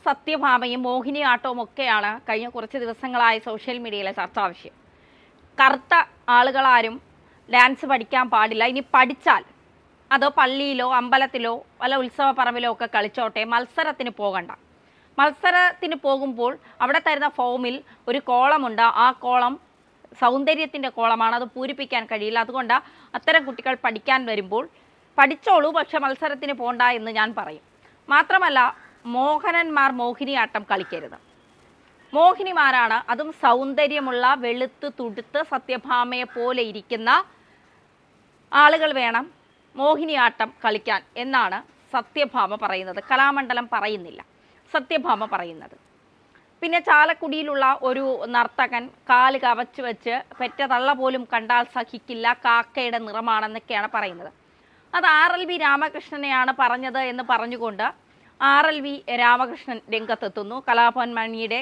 സത്യഭാമയും മോഹിനിയാട്ടവും ഒക്കെയാണ് കഴിഞ്ഞ കുറച്ച് ദിവസങ്ങളായി സോഷ്യൽ മീഡിയയിലെ ചർച്ചാ വിഷയം. കറുത്ത ആളുകളാരും ഡാൻസ് പഠിക്കാൻ പാടില്ല. ഇനി പഠിച്ചാൽ അത് പള്ളിയിലോ അമ്പലത്തിലോ വല്ല ഉത്സവ പറമ്പിലോ ഒക്കെ കളിച്ചോട്ടെ, മത്സരത്തിന് പോകണ്ട. മത്സരത്തിന് പോകുമ്പോൾ അവിടെ തരുന്ന ഫോമിൽ ഒരു കോളമുണ്ട്. ആ കോളം സൗന്ദര്യത്തിൻ്റെ കോളമാണ്, അത് പൂരിപ്പിക്കാൻ കഴിയില്ല. അതുകൊണ്ട് അത്തരം കുട്ടികൾ പഠിക്കാൻ വരുമ്പോൾ പഠിച്ചോളൂ, പക്ഷെ മത്സരത്തിന് പോകണ്ട എന്ന് ഞാൻ പറയും. മാത്രമല്ല, മോഹനന്മാർ മോഹിനിയാട്ടം കളിക്കരുത്. മോഹിനിമാരാണ്, അതും സൗന്ദര്യമുള്ള വെളുത്ത് തുടുത്ത് സത്യഭാമയെ പോലെ ഇരിക്കുന്ന ആളുകൾ വേണം മോഹിനിയാട്ടം കളിക്കാൻ എന്നാണ് സത്യഭാമ പറയുന്നത്. കലാമണ്ഡലം പറയുന്നില്ല, സത്യഭാമ പറയുന്നത്. പിന്നെ ചാലക്കുടിയിലുള്ള ഒരു നർത്തകൻ കാല് കവച്ച് വെച്ച് പെറ്റ തള്ള പോലും കണ്ടാൽ സഹിക്കില്ല, കാക്കയുടെ നിറമാണെന്നൊക്കെയാണ് പറയുന്നത്. അത് RLV രാമകൃഷ്ണനെയാണ് പറഞ്ഞത് എന്ന് പറഞ്ഞുകൊണ്ട് RLV രാമകൃഷ്ണൻ രംഗത്തെത്തുന്നു. കലാഭവൻ മണിയുടെ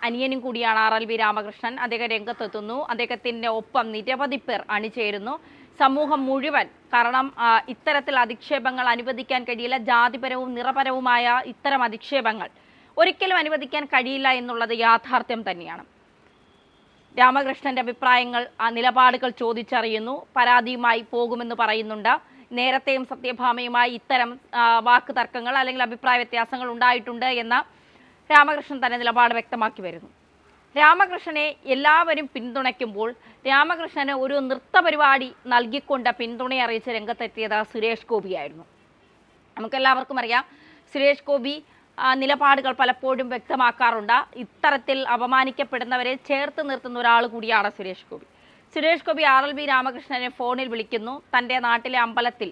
അനിയനും കൂടിയാണ് RLV രാമകൃഷ്ണൻ. അദ്ദേഹം രംഗത്തെത്തുന്നു. അദ്ദേഹത്തിൻ്റെ ഒപ്പം നിരവധി പേർ അണിചേരുന്നു. സമൂഹം മുഴുവൻ, കാരണം ഇത്തരത്തിൽ അധിക്ഷേപങ്ങൾ അനുവദിക്കാൻ കഴിയില്ല. ജാതിപരവും നിറപരവുമായ ഇത്തരം അധിക്ഷേപങ്ങൾ ഒരിക്കലും അനുവദിക്കാൻ കഴിയില്ല എന്നുള്ളത് യാഥാർത്ഥ്യം തന്നെയാണ്. രാമകൃഷ്ണന്റെ അഭിപ്രായങ്ങൾ, നിലപാടുകൾ ചോദിച്ചറിയുന്നു. പരാതിയുമായി പോകുമെന്ന് പറയുന്നുണ്ട്. നേരത്തെയും സത്യഭാമയുമായി ഇത്തരം വാക്ക് തർക്കങ്ങൾ അല്ലെങ്കിൽ അഭിപ്രായ വ്യത്യാസങ്ങൾ ഉണ്ടായിട്ടുണ്ട് എന്ന രാമകൃഷ്ണൻ തന്നെ നിലപാട് വ്യക്തമാക്കി വരുന്നു. രാമകൃഷ്ണനെ എല്ലാവരും പിന്തുണയ്ക്കുമ്പോൾ രാമകൃഷ്ണന് ഒരു നൃത്ത പരിപാടി നൽകിക്കൊണ്ട് പിന്തുണ അറിയിച്ച് രംഗത്തെത്തിയത് സുരേഷ് ഗോപിയായിരുന്നു. നമുക്കെല്ലാവർക്കും അറിയാം, സുരേഷ് ഗോപി നിലപാടുകൾ പലപ്പോഴും വ്യക്തമാക്കാറുണ്ട്. ഇത്തരത്തിൽ അപമാനിക്കപ്പെടുന്നവരെ ചേർത്ത് നിർത്തുന്ന ഒരാൾ കൂടിയാണ് സുരേഷ് ഗോപി. സുരേഷ് ഗോപി RLV രാമകൃഷ്ണനെ ഫോണിൽ വിളിക്കുന്നു. തൻ്റെ നാട്ടിലെ അമ്പലത്തിൽ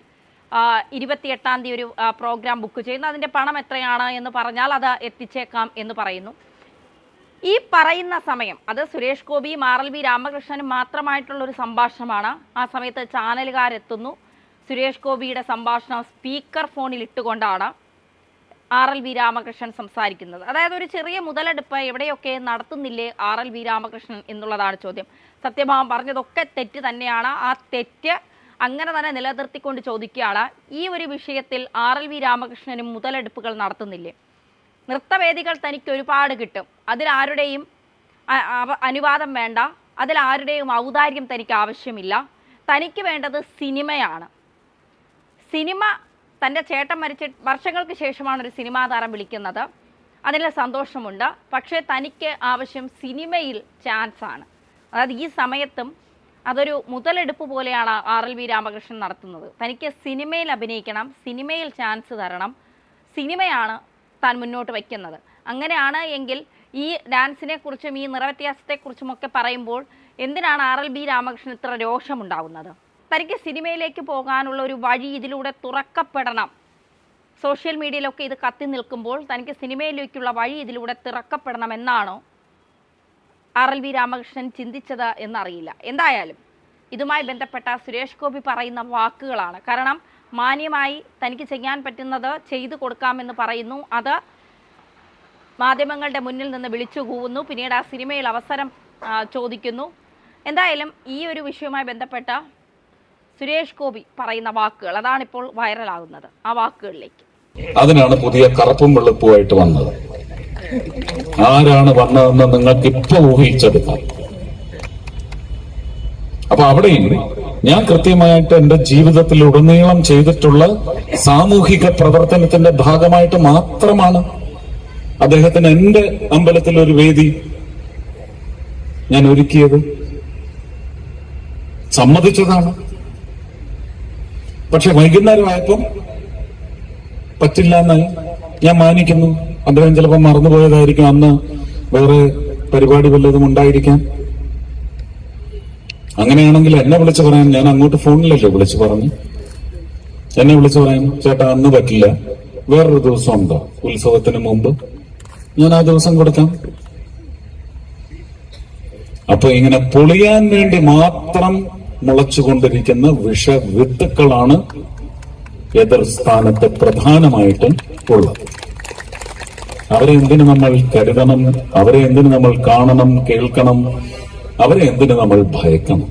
28-ാം തീയതി ഒരു പ്രോഗ്രാം ബുക്ക് ചെയ്യുന്നു. അതിൻ്റെ പണം എത്രയാണ് എന്ന് പറഞ്ഞാൽ അത് എത്തിച്ചേക്കാം എന്ന് പറയുന്നു. ഈ പറയുന്ന സമയം അത് സുരേഷ് ഗോപിയും RLV രാമകൃഷ്ണനും മാത്രമായിട്ടുള്ളൊരു സംഭാഷണമാണ്. ആ സമയത്ത് ചാനലുകാരെത്തുന്നു. സുരേഷ് ഗോപിയുടെ സംഭാഷണം സ്പീക്കർ ഫോണിൽ ഇട്ടുകൊണ്ടാണ് RLV രാമകൃഷ്ണൻ സംസാരിക്കുന്നത്. അതായത് ഒരു ചെറിയ മുതലെടുപ്പ് എവിടെയൊക്കെ നടത്തുന്നില്ലേ RLV രാമകൃഷ്ണൻ എന്നുള്ളതാണ് ചോദ്യം. സത്യഭാമ പറഞ്ഞതൊക്കെ തെറ്റ് തന്നെയാണ്. ആ തെറ്റ് അങ്ങനെ തന്നെ നിലനിർത്തിക്കൊണ്ട് ചോദിക്കുകയാണ്, ഈ ഒരു വിഷയത്തിൽ RLV രാമകൃഷ്ണനും മുതലെടുപ്പുകൾ നടത്തുന്നില്ലേ? നൃത്തവേദികൾ തനിക്ക് ഒരുപാട് കിട്ടും, അതിലാരുടെയും അനുവാദം വേണ്ട, അതിലാരുടെയും ഔദാര്യം തനിക്ക് ആവശ്യമില്ല. തനിക്ക് വേണ്ടത് സിനിമയാണ്. സിനിമ, തൻ്റെ ചേട്ടൻ മരിച്ച വർഷങ്ങൾക്ക് ശേഷമാണ് ഒരു സിനിമാ താരം വിളിക്കുന്നത്, അതിൽ സന്തോഷമുണ്ട്. പക്ഷേ തനിക്ക് ആവശ്യം സിനിമയിൽ ചാൻസാണ്. അതായത് ഈ സമയത്തും അതൊരു മുതലെടുപ്പ് പോലെയാണ് RLV രാമകൃഷ്ണൻ നടത്തുന്നത്. തനിക്ക് സിനിമയിൽ അഭിനയിക്കണം, സിനിമയിൽ ചാൻസ് തരണം, സിനിമയാണ് താൻ മുന്നോട്ട് വയ്ക്കുന്നത്. അങ്ങനെയാണ് എങ്കിൽ ഈ ഡാൻസിനെ കുറിച്ചും ഈ നിറവ്യത്യാസത്തെക്കുറിച്ചുമൊക്കെ പറയുമ്പോൾ എന്തിനാണ് RLV രാമകൃഷ്ണൻ ഇത്ര രോഷമുണ്ടാവുന്നത്? തനിക്ക് സിനിമയിലേക്ക് പോകാനുള്ള ഒരു വഴി ഇതിലൂടെ തുറക്കപ്പെടണം. സോഷ്യൽ മീഡിയയിലൊക്കെ ഇത് കത്തി നിൽക്കുമ്പോൾ തനിക്ക് സിനിമയിലേക്കുള്ള വഴി ഇതിലൂടെ തുറക്കപ്പെടണമെന്നാണോ RLV രാമകൃഷ്ണൻ ചിന്തിച്ചത് എന്നറിയില്ല. എന്തായാലും ഇതുമായി ബന്ധപ്പെട്ട സുരേഷ് ഗോപി പറയുന്ന വാക്കുകളാണ്. കാരണം മാന്യമായി തനിക്ക് ചെയ്യാൻ പറ്റുന്നത് ചെയ്തു കൊടുക്കാമെന്ന് പറയുന്നു. അത് മാധ്യമങ്ങളുടെ മുന്നിൽ നിന്ന് വിളിച്ചു കൂവുന്നു. പിന്നീട് ആ സിനിമയിൽ അവസരം ചോദിക്കുന്നു. എന്തായാലും ഈ ഒരു വിഷയവുമായി ബന്ധപ്പെട്ട സുരേഷ് ഗോപി പറയുന്ന വാക്കുകൾ, അതാണിപ്പോൾ വൈറലാകുന്നത്. ആ വാക്കുകളിലേക്ക്. അതിനാണ് പുതിയ കറുപ്പും വെളുപ്പുമായിട്ട് വന്നത്. ആരാണ് വന്നതെന്ന് നിങ്ങൾക്ക് ഇപ്പൊ ഊഹിച്ചെടുക്കാം. അപ്പൊ അവിടെയും ഞാൻ കൃത്യമായിട്ട് എന്റെ ജീവിതത്തിൽ ഉടനീളം ചെയ്തിട്ടുള്ള സാമൂഹിക പ്രവർത്തനത്തിന്റെ ഭാഗമായിട്ട് മാത്രമാണ് അദ്ദേഹത്തിന് എന്റെ അമ്പലത്തിൽ ഒരു വേദി ഞാൻ ഒരുക്കിയത്, സമ്മതിച്ചതാണ്. പക്ഷെ വൈകുന്നേരമായപ്പം പറ്റില്ല എന്നായി. ഞാൻ മാനിക്കുന്നു. അദ്ദേഹം ചിലപ്പോൾ മറന്നുപോയതായിരിക്കും, അന്ന് വേറെ പരിപാടി വല്ലതും ഉണ്ടായിരിക്കാം. അങ്ങനെയാണെങ്കിൽ എന്നെ വിളിച്ചു പറയാൻ, ഞാൻ അങ്ങോട്ട് ഫോണിലല്ലേ വിളിച്ചു പറഞ്ഞു. എന്നെ വിളിച്ചു പറയാൻ, ചേട്ടാ അന്ന് പറ്റില്ല, വേറൊരു ദിവസം ഉണ്ടോ ഉത്സവത്തിന് മുമ്പ്, ഞാൻ ആ ദിവസം കൊടുക്കാം. അപ്പൊ ഇങ്ങനെ പൊളിയാൻ വേണ്ടി മാത്രം മുളച്ചുകൊണ്ടിരിക്കുന്ന വിഷവിത്തുക്കളാണ് എതിർ സ്ഥാനത്ത് പ്രധാനമായിട്ടും ഉള്ളത്. അവരെ എന്തിനു നമ്മൾ കരുതണം? അവരെ എന്തിനു നമ്മൾ കാണണം, കേൾക്കണം? അവരെ എന്തിനു നമ്മൾ ഭയക്കണം?